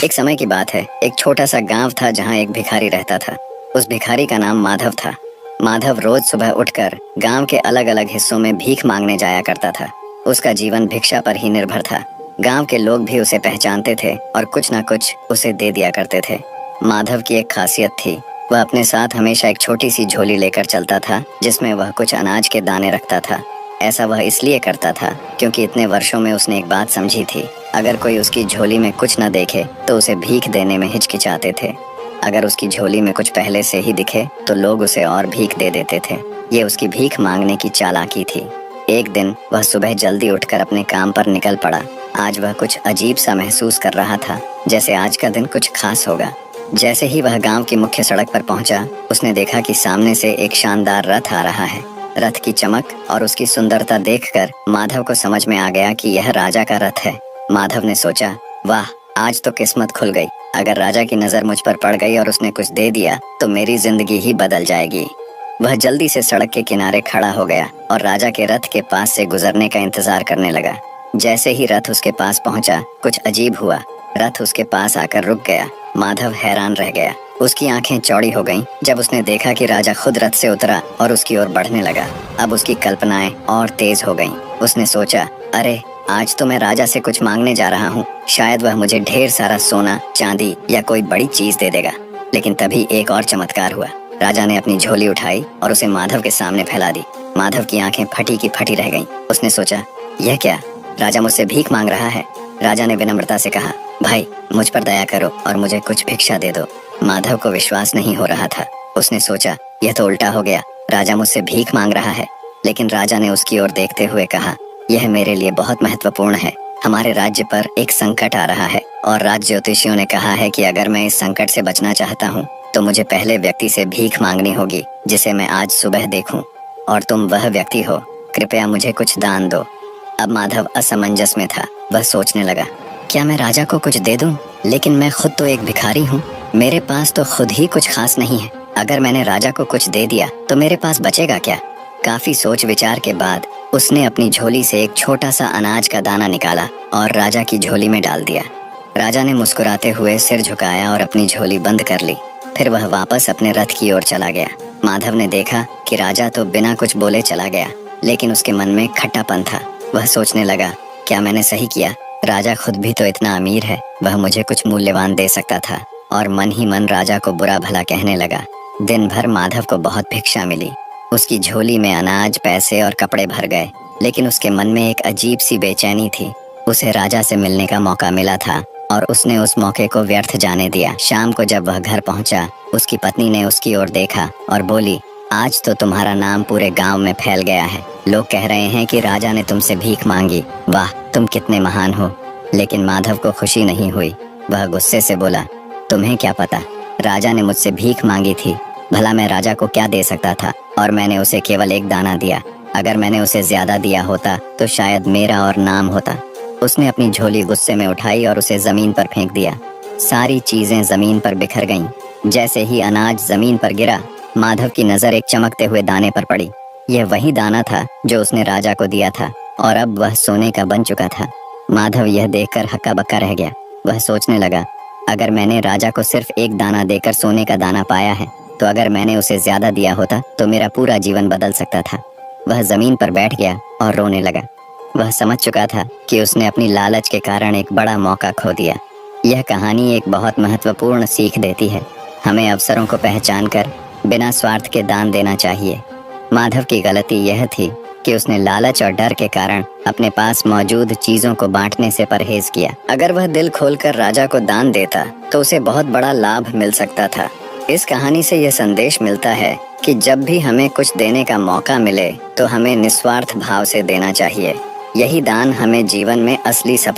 एक समय की बात है, एक छोटा सा गांव था जहां एक भिखारी रहता था। उस भिखारी का नाम माधव था। माधव रोज सुबह उठकर गांव के अलग अलग हिस्सों में भीख मांगने जाया करता था। उसका जीवन भिक्षा पर ही निर्भर था। गांव के लोग भी उसे पहचानते थे और कुछ न कुछ उसे दे दिया करते थे। माधव की एक खासियत थी, वह अपने साथ हमेशा एक छोटी सी झोली लेकर चलता था जिसमें वह कुछ अनाज के दाने रखता था। ऐसा वह इसलिए करता था क्योंकि इतने वर्षों में उसने एक बात समझी थी, अगर कोई उसकी झोली में कुछ न देखे तो उसे भीख देने में हिचकिचाते थे। अगर उसकी झोली में कुछ पहले से ही दिखे तो लोग उसे और भीख दे देते थे। ये उसकी भीख मांगने की चालाकी थी। एक दिन वह सुबह जल्दी उठकर अपने काम पर निकल पड़ा। आज वह कुछ अजीब सा महसूस कर रहा था, जैसे आज का दिन कुछ खास होगा। जैसे ही वह गांव की मुख्य सड़क पर पहुंचा, उसने देखा कि सामने से एक शानदार रथ आ रहा है। रथ की चमक और उसकी सुंदरता देखकर माधव को समझ में आ गया कि यह राजा का रथ है। माधव ने सोचा, वाह, आज तो किस्मत खुल गई। अगर राजा की नजर मुझ पर पड़ गई और उसने कुछ दे दिया तो मेरी जिंदगी ही बदल जाएगी। वह जल्दी से सड़क के किनारे खड़ा हो गया और राजा के रथ के पास से गुजरने का इंतजार करने लगा। जैसे ही रथ उसके पास पहुंचा, कुछ अजीब हुआ। रथ उसके पास आकर रुक गया। माधव हैरान रह गया। उसकी आंखें चौड़ी हो गईं जब उसने देखा कि राजा खुद रथ से उतरा और उसकी ओर बढ़ने लगा। अब उसकी कल्पनाएं और तेज हो गईं। उसने सोचा, अरे, आज तो मैं राजा से कुछ मांगने जा रहा हूँ। शायद वह मुझे ढेर सारा सोना, चांदी या कोई बड़ी चीज दे देगा। लेकिन तभी एक और चमत्कार हुआ। राजा ने अपनी झोली उठाई और उसे माधव के सामने फैला दी। माधव की आंखें फटी की फटी रह गईं। उसने सोचा, यह क्या, राजा मुझसे भीख मांग रहा है। राजा ने विनम्रता से कहा, भाई, मुझ पर दया करो और मुझे कुछ भिक्षा दे दो। माधव को विश्वास नहीं हो रहा था। उसने सोचा, यह तो उल्टा हो गया, राजा मुझसे भीख मांग रहा है। लेकिन राजा ने उसकी ओर देखते हुए कहा, यह मेरे लिए बहुत महत्वपूर्ण है। हमारे राज्य पर एक संकट आ रहा है और राज ज्योतिषियों ने कहा है कि अगर मैं इस संकट से बचना चाहता हूँ तो मुझे पहले व्यक्ति से भीख मांगनी होगी जिसे मैं आज सुबह देखूं, और तुम वह व्यक्ति हो। कृपया मुझे कुछ दान दो। अब माधव असमंजस में था। वह सोचने लगा, क्या मैं राजा को कुछ दे दूं? लेकिन मैं खुद तो एक भिखारी हूँ। मेरे पास तो खुद ही कुछ खास नहीं है। अगर मैंने राजा को कुछ दे दिया तो मेरे पास बचेगा क्या? काफी सोच विचार के बाद उसने अपनी झोली से एक छोटा सा अनाज का दाना निकाला और राजा की झोली में डाल दिया। राजा ने मुस्कुराते हुए सिर झुकाया और अपनी झोली बंद कर ली। फिर वह वापस अपने रथ की ओर चला गया। माधव ने देखा कि राजा तो बिना कुछ बोले चला गया, लेकिन उसके मन में खट्टापन था। वह सोचने लगा, क्या मैंने सही किया? राजा खुद भी तो इतना अमीर है, वह मुझे कुछ मूल्यवान दे सकता था। और मन ही मन राजा को बुरा भला कहने लगा। दिन भर माधव को बहुत भिक्षा मिली। उसकी झोली में अनाज, पैसे और कपड़े भर गए, लेकिन उसके मन में एक अजीब सी बेचैनी थी। उसे राजा से मिलने का मौका मिला था और उसने उस मौके को व्यर्थ जाने दिया। शाम को जब वह घर पहुंचा, उसकी पत्नी ने उसकी ओर देखा और बोली, आज तो तुम्हारा नाम पूरे गांव में फैल गया है। लोग कह रहे हैं कि राजा ने तुमसे भीख मांगी। वाह, तुम कितने महान हो। लेकिन माधव को खुशी नहीं हुई। वह गुस्से से बोला, तुम्हें क्या पता, राजा ने मुझसे भीख मांगी थी। भला मैं राजा को क्या दे सकता था, और मैंने उसे केवल एक दाना दिया। अगर मैंने उसे ज्यादा दिया होता तो शायद मेरा और नाम होता। उसने अपनी झोली गुस्से में उठाई और उसे जमीन पर फेंक दिया। सारी चीजें जमीन पर बिखर गईं। जैसे ही अनाज जमीन पर गिरा, माधव की नजर एक चमकते हुए दाने पर पड़ी। यह वही दाना था जो उसने राजा को दिया था और अब वह सोने का बन चुका था। माधव यह देखकर हक्का बक्का रह गया। वह सोचने लगा, अगर मैंने राजा को सिर्फ एक दाना देकर सोने का दाना पाया है, तो अगर मैंने उसे ज्यादा दिया होता तो मेरा पूरा जीवन बदल सकता था। वह जमीन पर बैठ गया और रोने लगा। वह समझ चुका था कि उसने अपनी लालच के कारण एक बड़ा मौका खो दिया। यह कहानी एक बहुत महत्वपूर्ण सीख देती है। हमें अवसरों को पहचान कर बिना स्वार्थ के दान देना चाहिए। माधव की गलती यह थी कि उसने लालच और डर के कारण अपने पास मौजूद चीजों को बांटने से परहेज किया। अगर वह दिल खोलकर राजा को दान देता तो उसे बहुत बड़ा लाभ मिल सकता था। इस कहानी से यह संदेश मिलता है कि जब भी हमें कुछ देने का मौका मिले तो हमें निस्वार्थ भाव से देना चाहिए। यही दान हमें जीवन में असली सफलता